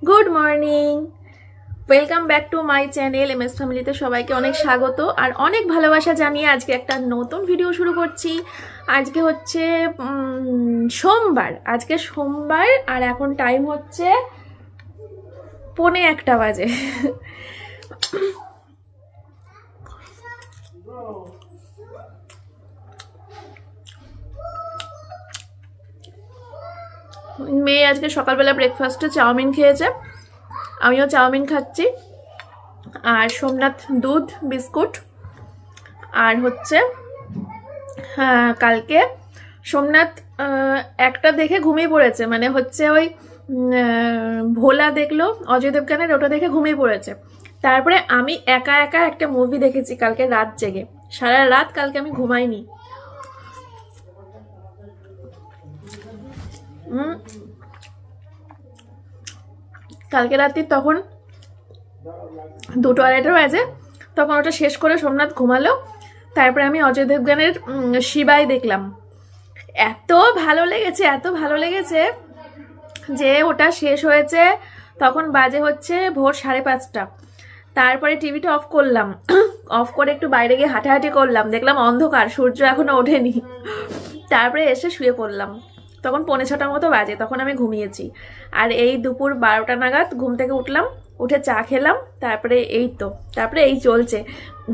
Good morning, welcome back to my channel MS ফ্যামিলিতে সবাইকে অনেক স্বাগত আর অনেক ভালোবাসা জানিয়ে আজকে একটা নতুন ভিডিও শুরু করছি। আজকে হচ্ছে সোমবার, আর এখন টাইম হচ্ছে 1:45 বাজে। মেয়ে আজকে সকালবেলা ব্রেকফাস্টে চাউমিন খেয়েছে, আমিও চাউমিন খাচ্ছি। আর সোমনাথ দুধ বিস্কুট। আর হচ্ছে কালকে সোমনাথ একটা দেখে ঘুমিয়ে পড়েছে, মানে হচ্ছে ওই ভোলা দেখলো অজয় দেবগানের, ওটা দেখে ঘুমিয়ে পড়েছে। তারপরে আমি একা একা একটা মুভি দেখেছি কালকে রাত জেগে, সারা রাত কালকে আমি ঘুমাইনি। কালকে রাত্রি তখন 2-2:30 বাজে, তখন ওটা শেষ করে সোমনাথ ঘুমালো। তারপরে আমি অজয় দেবগানের শিবাই দেখলাম। এত ভালো লেগেছে যে ওটা শেষ হয়েছে তখন বাজে হচ্ছে ভোর 5:30। তারপরে টিভিটা অফ করলাম, অফ করে একটু বাইরে গিয়ে হাঁটাহাঁটি করলাম, দেখলাম অন্ধকার, সূর্য এখনো ওঠেনি। তারপরে এসে শুয়ে পড়লাম, তখন 5:45 মতো বাজে, তখন আমি ঘুমিয়েছি। আর এই দুপুর 12টা নাগাদ ঘুম থেকে উঠলাম, উঠে চা খেলাম, তারপরে এই চলছে।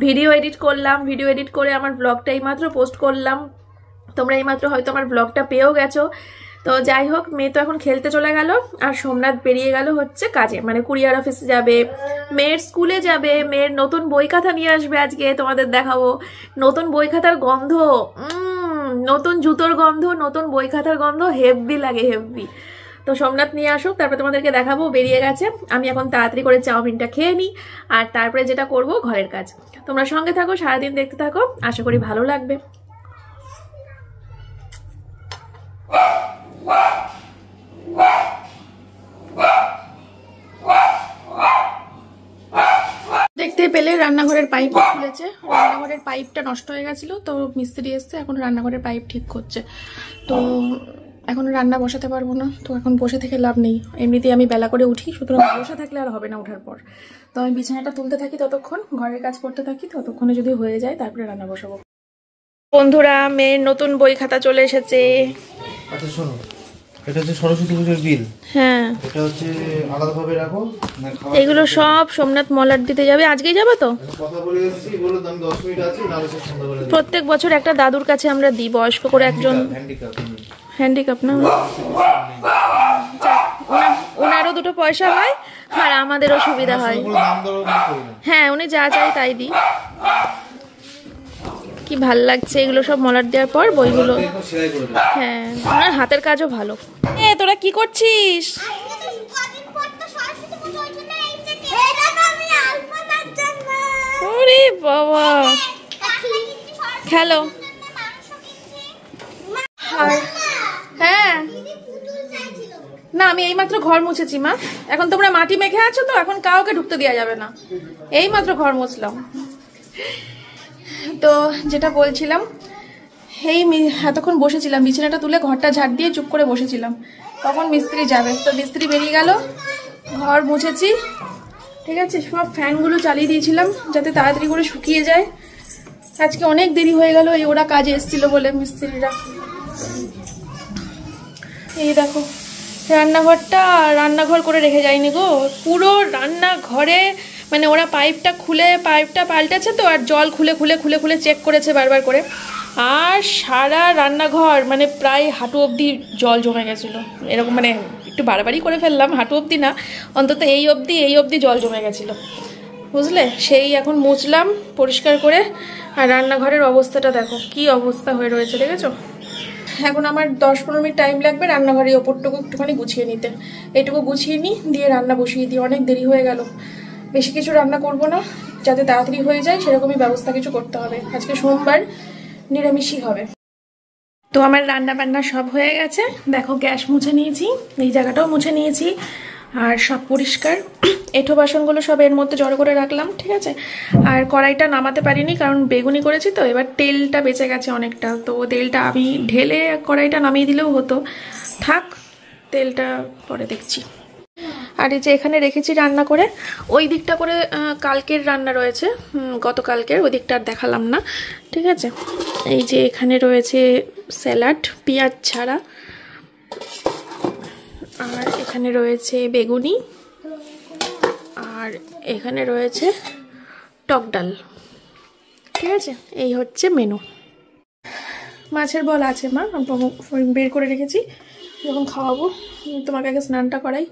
ভিডিও এডিট করলাম, ভিডিও এডিট করে আমার ব্লগটা এইমাত্র পোস্ট করলাম। তোমরা এইমাত্র হয়তো আমার ব্লগটা পেয়েও গেছো। তো যাই হোক, মেয়ে তো এখন খেলতে চলে গেল, আর সোমনাথ বেরিয়ে গেল হচ্ছে কাজে, মানে কুরিয়ার অফিসে যাবে, মেয়ের স্কুলে যাবে। মেয়ের নতুন বই খাতা নিয়ে আসবে, আজকে তোমাদের দেখাবো। নতুন বই খাতার গন্ধ, নতুন জুতোর গন্ধ, নতুন বই খাতার গন্ধ, হেভি লাগে, হেভি। তো সোমনাথ নিয়ে আসুক, তারপরে তোমাদেরকে দেখাবো। বেরিয়ে গেছে, আমি এখন তাড়াতাড়ি করে চাউমিনটা খেয়ে নিই, আর তারপরে যেটা করব ঘরের কাজ। তোমরা সঙ্গে থাকো, সারাদিন দেখতে থাকো, আশা করি ভালো লাগবে। দেখতে পেলে রান্নাঘরের পাইপ খুলেছে, রান্নাঘরের পাইপটা নষ্ট হয়ে গেছিল, তো মিস্ত্রি এসছে, এখন রান্নাঘরের পাইপ ঠিক করছে। তো এখন রান্না বসাতে পারবো না, তো এখন বসে থেকে লাভ নেই। এমনিতেই আমি বেলা করে উঠি, সুতরাং বসে থাকলে আর হবে না ওঠার পর। তো আমি বিছানাটা তুলতে থাকি, ততক্ষণ ঘরের কাজ করতে থাকি, ততক্ষণে যদি হয়ে যায় তারপরে রান্না বসাবো। বন্ধুরা, মেয়ের নতুন বই খাতা চলে এসেছে। আচ্ছা শোনো, এটা হচ্ছে সরস্বতী পুজোর বিল। হ্যাঁ, এটা হচ্ছে আলাদাভাবে রাখো। এগুলো সব সোমনাথ মলাট দিতে যাবে, আজকেই যাবে তো। কথা বলে এসেছি, বলো আমি 10 মিনিট আছি, না হলে সন্ধ্যাবেলা দিই। প্রত্যেক বছর একটা দাদুর কাছে আমরা দিই, বয়স্ক করে একজন, হ্যান্ডিক্যাপ না, ওনারও 2 পয়সা হয় আর আমাদেরও সুবিধা হয়। হ্যাঁ, উনি যা চাই তাই দিই। কি ভাল লাগছে এগুলো সব মলাট দেওয়ার পর বইগুলো। হ্যাঁ, ওনার হাতের কাজও ভালো। তোরা কি করছিস? ওরে বাবা, খেলো। হ্যাঁ না, আমি এইমাত্র ঘর মুছেছি মা। এখন তোমরা মাটি মেখে আছো, তো এখন কাউকে ঢুকতে দেওয়া যাবে না। এইমাত্র ঘর মুছলাম। তো যেটা বলছিলাম, এতক্ষণ বসেছিলাম, বিছানাটা তুলে ঘরটা ঝাড় দিয়ে চুপ করে বসেছিলাম, তখন মিস্ত্রি যাবে। তো মিস্ত্রি বেরিয়ে গেল, ঘর মুছেছি, ঠিক আছে। সব ফ্যানগুলো চালিয়ে দিয়েছিলাম যাতে তাড়াতাড়ি করে শুকিয়ে যায়। আজকে অনেক দেরি হয়ে গেল, এই ওরা কাজে এসেছিল বলে মিস্ত্রিরা। এই দেখো, রান্নাঘর করে রেখে যায়নি গো, পুরো রান্নাঘরে, মানে ওরা পাইপটা পাল্টেছে তো, আর জল খুলে চেক করেছে বারবার করে। আর সারা রান্নাঘর মানে প্রায় হাঁটু অবধি জল জমে গেছিলো, এরকম, মানে একটু বাড়াবাড়ি করে ফেললাম, হাঁটু অবধি না, অন্তত এই অবধি জল জমে গেছিলো, বুঝলে। সেই এখন মুছলাম পরিষ্কার করে। আর রান্নাঘরের অবস্থাটা দেখো, কি অবস্থা হয়ে রয়েছে, দেখেছো। এখন আমার 10-15 মিনিট টাইম লাগবে রান্নাঘরের ওপরটুকু একটুখানি গুছিয়ে নিতে। এইটুকু গুছিয়ে নিই, দিয়ে রান্না বসিয়ে দিই। অনেক দেরি হয়ে গেল, বেশি কিছু রান্না করব না, যাতে তাড়াতাড়ি হয়ে যায় সেরকমই ব্যবস্থা কিছু করতে হবে। আজকে সোমবার, নিরামিষই হবে। তো আমার রান্না বান্না সব হয়ে গেছে, দেখো গ্যাস মুছে নিয়েছি, এই জায়গাটাও মুছে নিয়েছি, আর সব পরিষ্কার। এঁঠো বাসনগুলো সব এর মধ্যে জড়ো করে রাখলাম, ঠিক আছে। আর কড়াইটা নামাতে পারিনি, কারণ বেগুনি করেছি তো, এবার তেলটা বেঁচে গেছে অনেকটা, তো তেলটা আমি ঢেলে কড়াইটা নামিয়ে দিলেও হতো, থাক, তেলটা পরে দেখছি। আর এই যে এখানে রেখেছি রান্না করে, ওই দিকটা করে কালকের রান্না রয়েছে, গতকালকের, ওই দিকটা আর দেখালাম না, ঠিক আছে। এই যে এখানে রয়েছে স্যালাড পেঁয়াজ ছাড়া, আর এখানে রয়েছে বেগুনি, আর এখানে রয়েছে টক ডাল, ঠিক আছে। এই হচ্ছে মেনু। মাছের বল আছে মা, বের করে রেখেছি, যখন খাওয়াবো তোমাকে আগে স্নানটা করাই।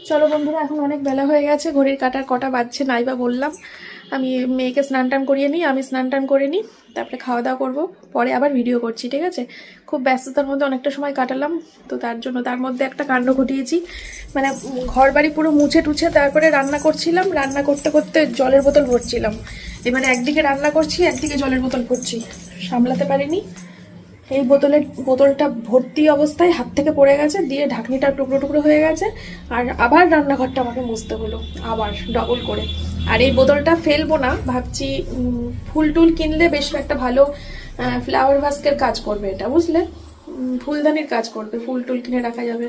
চলো বন্ধুরা, এখন অনেক বেলা হয়ে গেছে, ঘড়ির কাঁটার কটা বাজছে নাইবা বললাম। আমি মেয়েকে স্নান টান করিয়ে নিই, আমি স্নান টান করে নিই, তারপরে খাওয়া দাওয়া করবো, পরে আবার ভিডিও করছি, ঠিক আছে। খুব ব্যস্ততার মধ্যে অনেকটা সময় কাটালাম, তো তার জন্য তার মধ্যে একটা কাণ্ড ঘটিয়েছি, মানে ঘর বাড়ি পুরো মুছে টুছে তারপরে রান্না করছিলাম, রান্না করতে করতে জলের বোতল ভরছিলাম। এবারে একদিকে রান্না করছি, একদিকে জলের বোতল ভরছি, সামলাতে পারিনি। এই বোতলটা ভর্তি অবস্থায় হাত থেকে পড়ে গেছে, দিয়ে ঢাকনিটা টুকরো টুকরো হয়ে গেছে, আর আবার রান্নাঘরটা আমাকে মুছতে হলো, আবার ডবল করে। আর এই বোতলটা ফেলবো না ভাবছি, ফুল টুল কিনলে বেশ একটা ভালো ফ্লাওয়ার ভাস্কের কাজ করবে এটা, বুঝলে, ফুলদানির কাজ করবে, ফুল টুল কিনে রাখা যাবে,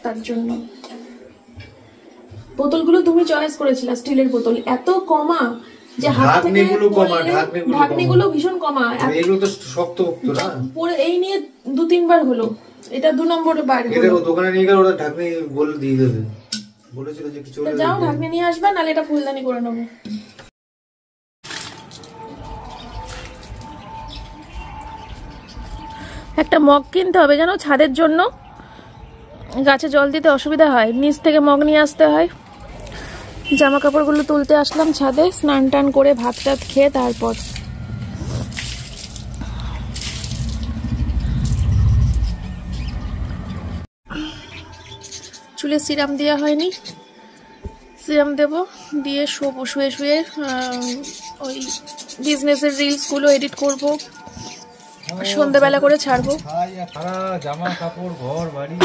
তার জন্য। বোতলগুলো তুমি চয়েস করেছিলে, স্টিলের বোতল, এত কমা যে হাত থেকে ঢাকনিগুলো ভীষণ কমা, এগুলো তো শক্ত না পরে এই নিয়ে 2-3 বার হলো, এটা 2 নম্বর বার হলো। এটা দোকানে নিয়ে গেলে ওরা ঢাকনি বলে দিয়ে দেবে, বলেছিল যে কিছু যাও ঢাকনি নিয়ে আসবা, নালে এটা ফুলদানি করে নেবো। একটা মগ কিনতে হবে জানো, ছাদের জন্য, গাছে জল দিতে অসুবিধা হয়, নিচ থেকে মগ নিয়ে আসতে হয়। জামা কাপড়গুলো তুলতে আসলাম ছাদে, স্নান টান করে ভাত টাত খেয়ে তারপর। চুলে সিরাম দেওয়া হয়নি, সিরাম দেব, দিয়ে শুয়ে শুয়ে ওই বিজনেসের রিলসগুলো এডিট করব, সন্ধ্যাবেলা করে ছাড়বো। জামা কাপড় ঘর বাড়ি,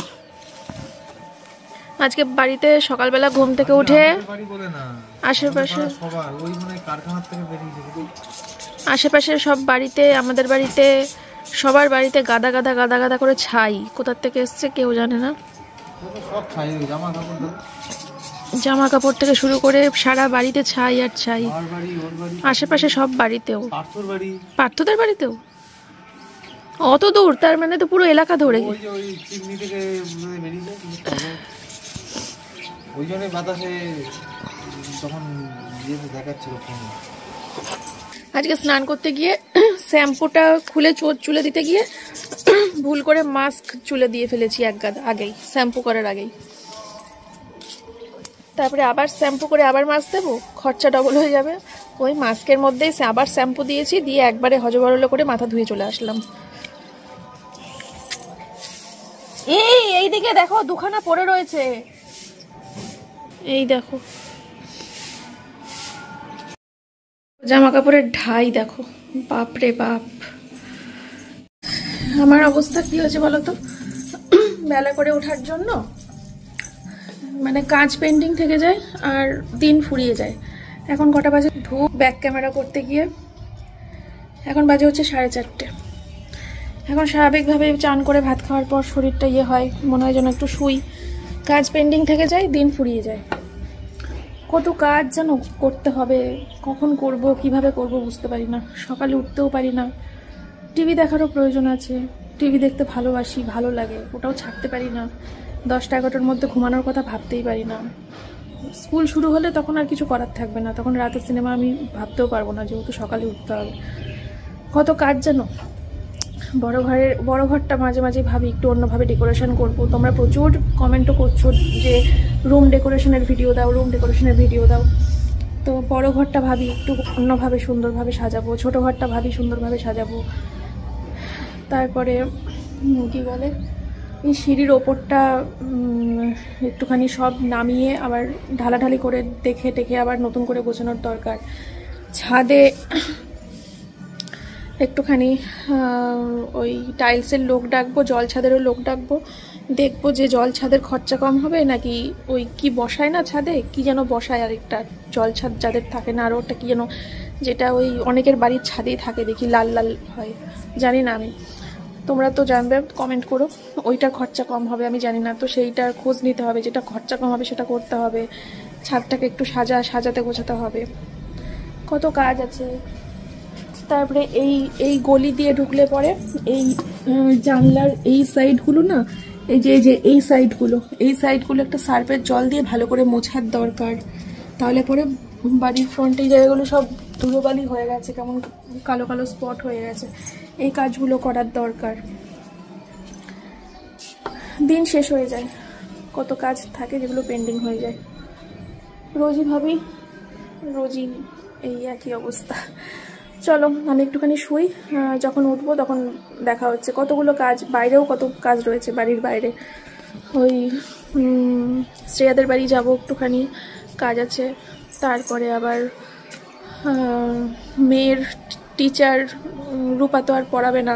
আজকে বাড়িতে সকালবেলা ঘুম থেকে উঠে আশেপাশে সব বাড়িতে, আমাদের বাড়িতে, সবার বাড়িতে গাদা গাদা গাদা গাদা করে ছাই, কোথার থেকে এসছে কেউ জানে না। জামা কাপড় থেকে শুরু করে সারা বাড়িতে ছাই আর ছাই, আশেপাশে সব বাড়িতেও, পার্থদের বাড়িতেও। অত দূর, তার মানে তো পুরো এলাকা ধরে। আজকে স্নান করতে গিয়ে শ্যাম্পুটা খুলে চুলে দিতে গিয়ে ভুল করে মাস্ক চুলে দিয়ে ফেলেছি এক গাদা আগেই, শ্যাম্পু করার আগেই। তারপরে আবার শ্যাম্পু করে আবার মাস্ক দেবো, খরচা ডবল হয়ে যাবে। ওই মাস্কের মধ্যেই আবার শ্যাম্পু দিয়েছি, দিয়ে একবারে হজবরল করে মাথা ধুয়ে চলে আসলাম। এইদিকে দেখো, দুখানা পড়ে রয়েছে, এই দেখো জামা কাপড়ের ঢাই দেখো, বাপরে বাপ। আমার অবস্থা কি হয়েছে বলতো, বেলা করে ওঠার জন্য মানে কাজ পেন্ডিং থেকে যায় আর দিন ফুরিয়ে যায়। এখন কটা বাজে, ব্যাক ক্যামেরা করতে গিয়ে এখন বাজে হচ্ছে 4:30। এখন স্বাভাবিকভাবে চান করে ভাত খাওয়ার পর শরীরটা হয়, মনে হয় যেন একটু শুই, কাজ পেন্ডিং থেকে যায়, দিন ফুরিয়ে যায়। কত কাজ যেন করতে হবে, কখন করব কিভাবে করব বুঝতে পারি না, সকালে উঠতেও পারি না। টিভি দেখারও প্রয়োজন আছে, টিভি দেখতে ভালোবাসি, ভালো লাগে, ওটাও ছাড়তে পারি না। 10টা-11টার মধ্যে ঘুমানোর কথা ভাবতেই পারি না। স্কুল শুরু হলে তখন আর কিছু করার থাকবে না, তখন রাতের সিনেমা আমি ভাবতেও পারবো না, যেহেতু সকালে উঠতে হবে। কত কাজ যেন। বড় ঘরটা মাঝে মাঝে ভাবি একটু অন্যভাবে ডেকোরেশন করব। তোমরা প্রচুর কমেন্টও করছো যে রুম ডেকোরেশনের ভিডিও দাও, রুম ডেকোরেশনের ভিডিও দাও। তো বড় ঘরটা ভাবি একটু অন্যভাবে সুন্দরভাবে সাজাবো, ছোট ঘরটা ভাবি সুন্দরভাবে সাজাবো। তারপরে কি বলে, এই সিঁড়ির ওপরটা একটুখানি সব নামিয়ে আবার ঢালাঢালি করে দেখে টেকে আবার নতুন করে গোছানোর দরকার। ছাদে একটুখানি ওই টাইলসের লোক ডাকবো, জল ছাদেরও লোক ডাকবো, দেখবো যে জল ছাদের খরচা কম হবে নাকি ওই কি বসায় না ছাদে, কি যেন বসায় আরেকটা জল ছাদ যাদের থাকে না, আর ওটা কি যেন, যেটা ওই অনেকের বাড়ির ছাদেই থাকে দেখি লাল লাল হয়, জানি না আমি। তোমরা তো জানবে, কমেন্ট করো। ওইটার খরচা কম হবে আমি জানি না, তো সেইটার খোঁজ নিতে হবে, যেটা খরচা কম হবে সেটা করতে হবে। ছাদটাকে একটু সাজাতে গোছাতে হবে, কত কাজ আছে। তারপরে এই এই গলি দিয়ে ঢুকলে পরে এই জানলার এই সাইডগুলো না, এই যে এই সাইডগুলো একটা সার্ফের জল দিয়ে ভালো করে মোছার দরকার। তাহলে পরে বাড়ির ফ্রন্টে এই জায়গাগুলো সব ধুলোবালি হয়ে গেছে, কেমন কালো কালো স্পট হয়ে গেছে, এই কাজগুলো করার দরকার। দিন শেষ হয়ে যায়, কত কাজ থাকে যেগুলো পেন্ডিং হয়ে যায়। রোজই ভাবি, রোজই এই একই অবস্থা। চলো আমি একটুখানি শুই, যখন উঠবো তখন দেখা হচ্ছে। কতগুলো কাজ, বাইরেও কত কাজ রয়েছে, বাড়ির বাইরে। ওই শ্রেয়াদের বাড়ি যাব, একটুখানি কাজ আছে। তারপরে আবার মেয়ের টিচার রূপা তো আর পড়াবে না,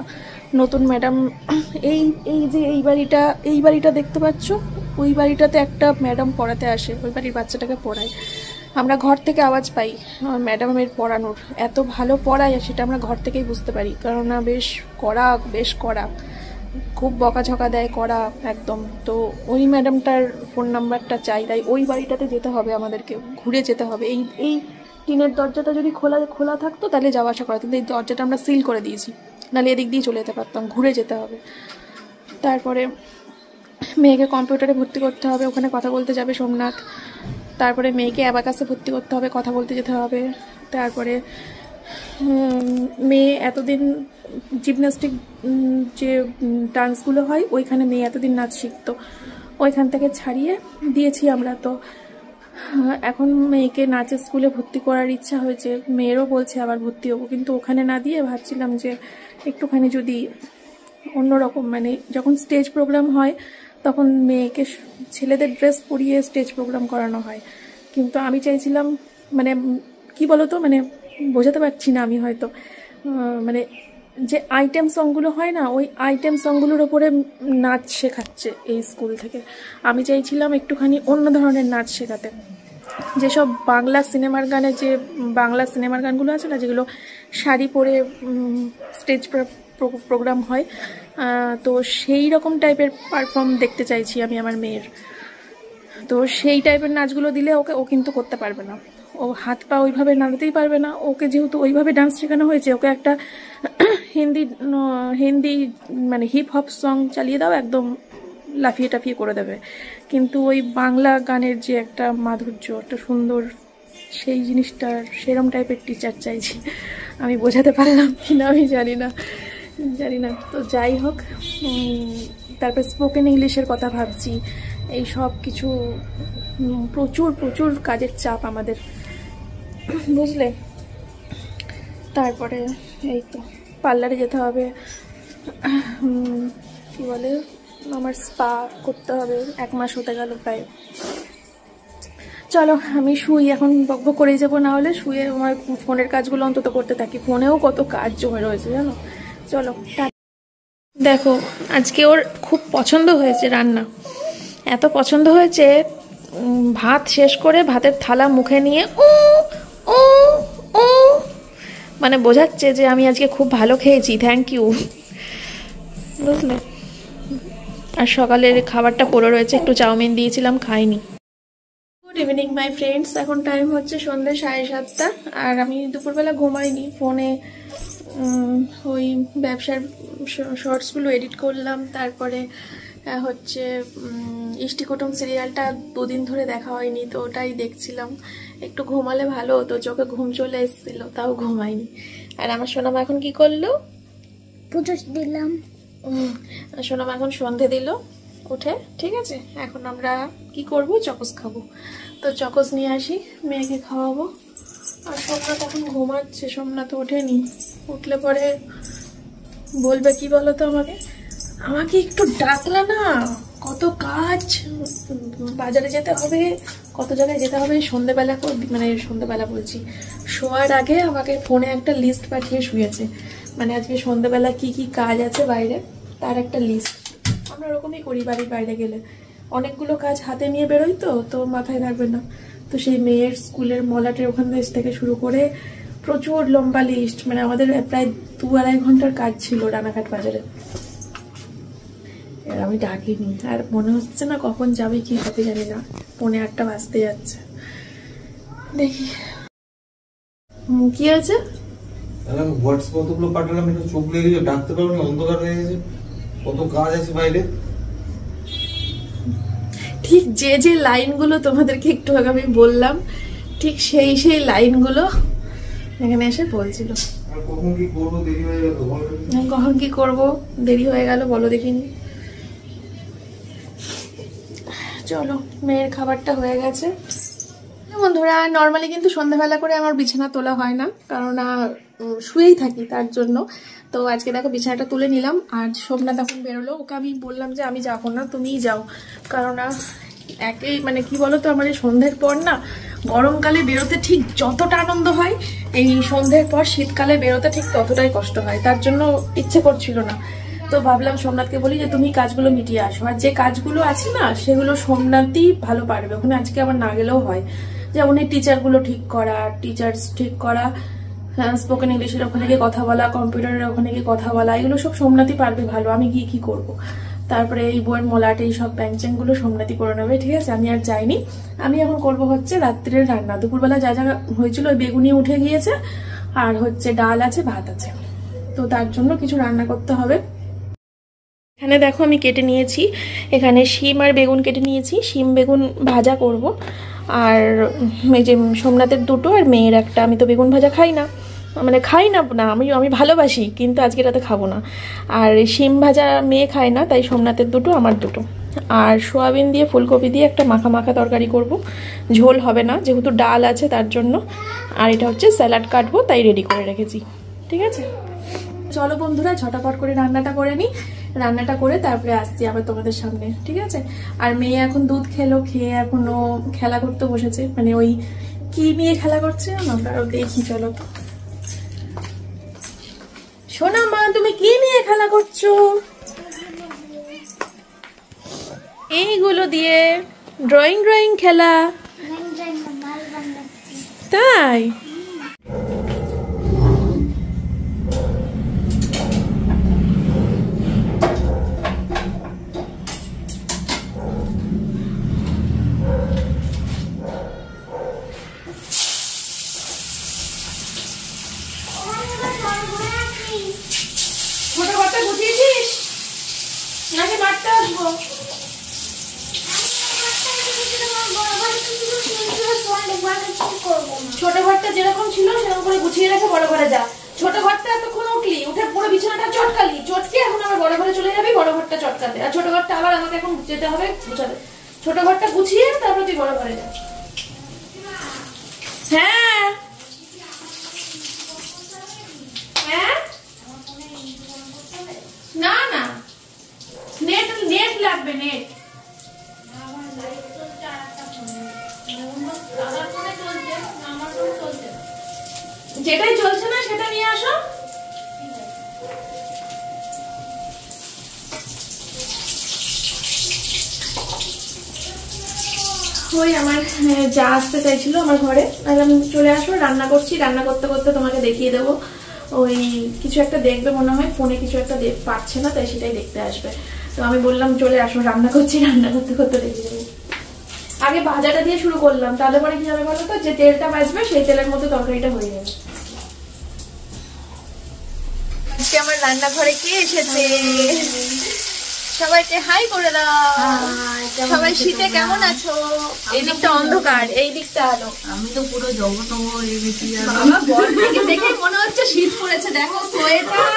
নতুন ম্যাডাম। এই যে এই বাড়িটা দেখতে পাচ্ছ, ওই বাড়িটাতে একটা ম্যাডাম পড়াতে আসে, ওই বাড়ির বাচ্চাটাকে পড়ায়। আমরা ঘর থেকে আওয়াজ পাই ম্যাডামের পড়ানোর, এত ভালো পড়ায় সেটা আমরা ঘর থেকেই বুঝতে পারি, কেননা বেশ কড়া, খুব বকাঝকা দেয়, কড়া একদম। তো ওই ম্যাডামটার ফোন নাম্বারটা চাই, তাই ওই বাড়িটাতে যেতে হবে আমাদেরকে, ঘুরে যেতে হবে। এই টিনের দরজাটা যদি খোলা থাকতো তাহলে যাওয়া আসা করা, কিন্তু এই দরজাটা আমরা সিল করে দিয়েছি, নাহলে এদিক দিয়ে চলে যেতে পারতাম, ঘুরে যেতে হবে। তারপরে মেয়েকে কম্পিউটারে ভর্তি করতে হবে, ওখানে কথা বলতে যাবে সোমনাথ। তারপরে মেয়েকে অ্যাবাকাসে ভর্তি করতে হবে, কথা বলতে যেতে হবে। তারপরে মেয়ে এতদিন জিমন্যাস্টিক যে ডান্সগুলো হয় ওইখানে মেয়ে এতদিন নাচ শিখতো, ওইখান থেকে ছাড়িয়ে দিয়েছি আমরা। তো এখন মেয়েকে নাচের স্কুলে ভর্তি করার ইচ্ছা হয়েছে, মেয়েরও বলছে আবার ভর্তি হবো, কিন্তু ওখানে না দিয়ে ভাবছিলাম যে একটুখানি যদি অন্যরকম, মানে যখন স্টেজ প্রোগ্রাম হয় তখন মেয়েকে ছেলেদের ড্রেস পরিয়ে স্টেজ প্রোগ্রাম করানো হয়, কিন্তু আমি চাইছিলাম, মানে কি বলতো, মানে বোঝাতে পারছি না আমি হয়তো, মানে যে আইটেম সংগুলো হয় না, ওই আইটেম সংগুলোর ওপরে নাচ শেখাচ্ছে এই স্কুল থেকে। আমি চাইছিলাম একটুখানি অন্য ধরনের নাচ শেখাতে, যেসব বাংলা সিনেমার গানগুলো আছে না, যেগুলো শাড়ি পরে স্টেজ প্রোগ্রাম হয়, তো সেই রকম টাইপের পারফর্ম দেখতে চাইছি আমি আমার মেয়ের। তো সেই টাইপের নাচগুলো দিলে ও কিন্তু করতে পারবে না, ও হাত পা ওইভাবে নাড়াতেই পারবে না। ওকে যেহেতু ওইভাবে ডান্স শেখানো হয়েছে, ওকে একটা হিন্দি মানে হিপ হপ সং চালিয়ে দাও, একদম লাফিয়ে টাফিয়ে করে দেবে। কিন্তু ওই বাংলা গানের যে একটা মাধুর্য, একটা সুন্দর, সেই জিনিসটার সেরম টাইপের টিচার চাইছি। আমি বোঝাতে পারলাম কিনা আমি জানি না। তো যাই হোক, তারপর স্পোকেন ইংলিশের কথা ভাবছি, এই সব কিছু প্রচুর কাজের চাপ আমাদের, বুঝলে। তারপরে এই তো পার্লারে যেতে হবে, কি বলে, আমার স্পা করতে হবে, 1 মাস হতে গেল প্রায়। চলো আমি শুই, এখন বকবক করেই যাবো, না হলে শুয়ে আমার ফোনের কাজগুলো অন্তত করতে থাকি, ফোনেও কত কাজ জমে রয়েছে জানো। চলো দেখো, আজকে ওর খুব পছন্দ হয়েছে রান্না, এত পছন্দ হয়েছে, ভাত শেষ করে ভাতের থালা মুখে নিয়ে ও মানে বোঝাচ্ছে যে আমি আজকে খুব ভালো খেয়েছি, থ্যাংক ইউ, বুঝলে। আর সকালের খাবারটা পড়ে রয়েছে, একটু চাউমিন দিয়েছিলাম, খাইনি। গুড ইভিনিং মাই ফ্রেন্ডস, এখন টাইম হচ্ছে সন্ধ্যে 7:30, আর আমি দুপুরবেলা ঘুমাইনি, ফোনে ওই ব্যবসার শর্টসগুলো এডিট করলাম। তারপরে হচ্ছে ইষ্টি কুটুম সিরিয়ালটা 2 দিন ধরে দেখা হয়নি, তো ওটাই দেখছিলাম। একটু ঘুমালে ভালো হতো, চোখে ঘুম চলে এসেছিল, তাও ঘুমাইনি। আর আমার সোনামা এখন কি করলো, পুজো দিলাম। সোনামা এখন সন্ধে দিল উঠে, ঠিক আছে। এখন আমরা কি করব, চকস খাবো, তো চকস নিয়ে আসি, মেয়েকে খাওয়াবো। আর সোমনাথ এখন ঘুমাচ্ছে, সোমনাথ ওঠেনি, উঠলে পরে বলবে কি বলো তো, আমাকে একটু ডাকলা না, কত কাজ, বাজারে যেতে হবে, কত জায়গায় যেতে হবে, সন্ধ্যেবেলা মানে সন্ধ্যেবেলা বলছি, শোয়ার আগে আমাকে ফোনে একটা লিস্ট পাঠিয়ে শুয়েছে, মানে আজকে সন্ধ্যেবেলা কি কি কাজ আছে বাইরে তার একটা লিস্ট। আমরা ওরকমই করি বাড়ির বাইরে গেলে, অনেকগুলো কাজ হাতে নিয়ে বেরোই, তো মাথায় থাকবে না। তো সেই মেয়ের স্কুলের মলাটের ওখান থেকে শুরু করে প্রচুর লম্বা লিস্ট, মানে আমাদের প্রায় 2-2.5 ঘন্টার কাজ ছিল রানাঘাট বাজারে। আর আমি ডাকিনি, আর মনে হচ্ছে না কখন যাবে কি হবে জানি না, 8:45 বাজতে যাচ্ছে। দেখি কি হয়েছে। আমি হোয়াটসঅ্যাপ কতগুলো পাঠালাম, একটু চোখ লেগে গেছে, ডাকতে পারবো না, অন্ধকার হয়ে গেছে, কত কাজ আছে বাইরে। ঠিক যে লাইনগুলো তোমাদেরকে একটু আগে আমি বললাম, ঠিক সেই লাইনগুলো এখানে এসে বলছিল। কখন কি করবো, দেরি হয়ে গেল, কখন কি করবো দেরি হয়ে গেল বলো দেখিনি। চলো, মেয়ের খাবারটা হয়ে গেছে। বন্ধুরা, নর্মালি কিন্তু সন্ধ্যাবেলা করে আমার বিছানা তোলা হয় না, কারণ শুয়েই থাকি তার জন্য। তো আজকে দেখো বিছানাটা তুলে নিলাম। আর সোমনাথ এখন বেরোলো, ওকে আমি বললাম যে আমি যাবো না, তুমিই যাও। কারণ একেই মানে কি বলো তো, আমার এই সন্ধ্যের পর না গরমকালে বেরোতে ঠিক যতটা আনন্দ হয়, এই সন্ধ্যের পর শীতকালে বেরোতে ঠিক ততটাই কষ্ট হয়। তার জন্য ইচ্ছে করছিল না। তো ভাবলাম সোমনাথকে বলি যে তুমি কাজগুলো মিটিয়ে আসো, আর যে কাজগুলো আছে না সেগুলো সোমনাথই ভালো পারবে। ওখানে আজকে আমার না গেলেও হয়, যেমন এই টিচারগুলো ঠিক করা, টিচার্স ঠিক করা, স্পোকেন ইংলিশের ওখানে গিয়ে কথা বলা, কম্পিউটারের ওখানে গিয়ে কথা বলা, এগুলো সব সোমনাথই পারবে ভালো। আমি গিয়ে কি করব। তারপরে এই বইয়ের মলাট, এই সব ব্যাংচ্যাংগুলো সোমনাথই করে নেবে, ঠিক আছে। আমি আর যাইনি। আমি এখন করব হচ্ছে রাত্রের রান্না। দুপুরবেলা যা যা হয়েছিল ওই বেগুনি উঠে গিয়েছে, আর হচ্ছে ডাল আছে, ভাত আছে। তো তার জন্য কিছু রান্না করতে হবে। এখানে দেখো আমি কেটে নিয়েছি, এখানে শিম আর বেগুন কেটে নিয়েছি। শিম বেগুন ভাজা করব। আর এই যে সোমনাথের দুটো আর মেয়ের একটা। আমি তো বেগুন ভাজা খাই না, মানে খাই না না আমি ভালোবাসি, কিন্তু আজকে রাতে খাবো না। আর শিম ভাজা মেয়ে খায় না, তাই সোমনাথের দুটো, আমার দুটো। আর সোয়াবিন দিয়ে ফুলকপি দিয়ে একটা মাখা মাখা তরকারি করব। ঝোল হবে না, যেহেতু ডাল আছে তার জন্য। আর এটা হচ্ছে স্যালাড কাটবো, তাই রেডি করে রেখেছি, ঠিক আছে। চলো বন্ধুরা, ঝটাপট করে রান্নাটা করে নিই। রান্নাটা করে তারপরে আসছি আবার তোমাদের সামনে, ঠিক আছে। আর মেয়ে এখন দুধ খেলো, খেয়ে এখনো খেলা করতে বসেছে। মানে ওই কি নিয়ে খেলা করছে আমরা দেখি, চলো তো। সোনা মা, তুমি কি নিয়ে খেলা করছো? এইগুলো দিয়ে ড্রয়িং খেলা, তাই? ছোট ঘরটা গুছিয়েছিস নাকি বাড়তে আসবো? ছোট ঘরটা যেরকম ছিল সেরকম করে গুছিয়ে রেখে বড় ঘরে যা। ছোট ঘরটা এতক্ষণ উঠলি, উঠে পুরো বিছানাটা চটকালি, চটকে এখন আবার বড় ঘরে চলে যাবি বড় ঘরটা চটকাতে। আর ছোট ঘরটা আবার আমাকে এখন যেতে হবে গুছাতে। ছোট ঘরটা গুছিয়ে তারপর তুই বড় ঘরে যা। হ্যাঁ হ্যাঁ, না না, নেট লাগবে, নেট। যেটাই চলছে না সেটা নিয়ে আসো। ওই আমার যা আসতে চাইছিল আমার ঘরে, আমি চলে আসো, রান্না করছি। রান্না করতে করতে তোমাকে দেখিয়ে দেবো। ওই কিছু একটা দেখবে মনে হয় ফোনে, কিছু একটা পাচ্ছে না, তাই সেটাই দেখতে আসবে। তো আমি বললাম চলে আসো, রান্না করছি, রান্না করতে করতে দেখিয়ে দেবো। আগে ভাজাটা দিয়ে শুরু করলাম, তাহলে পরে কি হবে বলো তো, যে তেলটা বাঁচবে সেই তেলের মধ্যে তরকারিটা হয়ে যাবে। আজকে আমার রান্নাঘরে কে এসেছে? সবাইকে হাই করে দাও। সবাই শীতে কেমন আছো? এই দিকটা অন্ধকার, এই দিকটা আলো। আমি তো পুরো জগতম হয়ে গেছি। বাবা, বল থেকে দেখে মনে হচ্ছে শীত পড়েছে। দেখো সোয়েটার,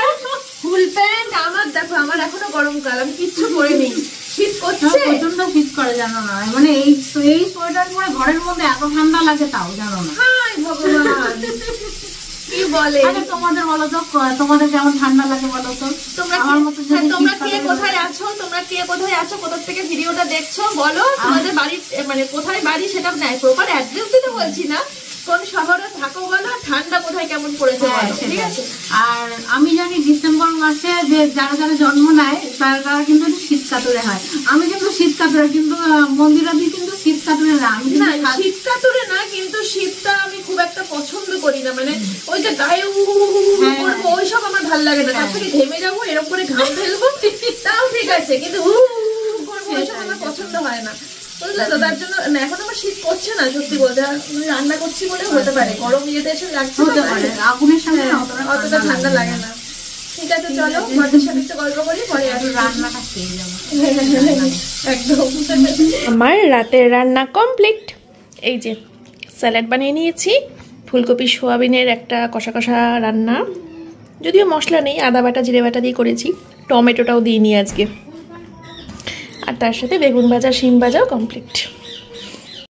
ফুল প্যান্ট। আমার দেখো, আমার এখনো গরমকাল, আমি কিচ্ছু পরিনি। শীত করছে, প্রচন্ড শীত করে জানো না। মানে এই সোয়েটার পরে ঘরের মধ্যে এত ঠান্ডা লাগে তাও জানো না। হাই ভগবান, কি বলে? তোমাদের বলো তো, তোমাদের কেমন ঠান্ডা লাগে বলো তো? তোমরা আমার মতো তোমরা কে কোথায় আছো? তোমরা কে কোথায় আছো? কোথা থেকে ভিডিওটা দেখছো বলো? তোমাদের বাড়ি মানে কোথায় বাড়ি সেটা নাই, প্রপার অ্যাড্রেস দিতে বলছি না, কোন শহরে থাকো বলো, ঠান্ডা কোথায় কেমন পড়েছে বলো, ঠিক আছে? আর আমি জানি ডিসেম্বর মাসে যে যারা যারা জন্ম নেয় তারা কিন্তু একটু শীত কাতুরে হয়। আমি কিন্তু শীত কাতুরে, কিন্তু মন্দিরাদি কিন্তু শীত কাতুরে না। আমি না, শীত কাতুরে না, কিন্তু শীতটা আমি খুব একটা পছন্দ করি না। মানে ওই যে গায়ে করবো ওইসব আমার ভালো লাগে না। তার থেকে ঘেমে যাবো, এরকম করে ঘাম ফেলবো, তাও ঠিক আছে, কিন্তু বুঝলে তো? তার জন্য এখন আমার শীত করছে না, সত্যি বলতে। রান্না করছি বলে হতে পারে, গরম ইয়েতে এসে লাগছে হতে পারে, আগুনের সামনে অতটা ঠান্ডা লাগে না। ঠিক আছে, চলো ঘরের সাথে একটু গল্প করি, পরে আসি। রান্নাটা খেয়ে যাবো একদম। আমার রাতের রান্না কমপ্লিট। এই যে স্যালাড বানিয়ে নিয়েছি, ফুলকপি সোয়াবিনের একটা কষা কষা রান্না, যদিও মশলা নেই, আদা বাটা জিরে বাটা দিয়ে করেছি, টমেটোটাও দিইনি আজকে। আর তার সাথে বেগুন ভাজা শিম ভাজাও কমপ্লিট।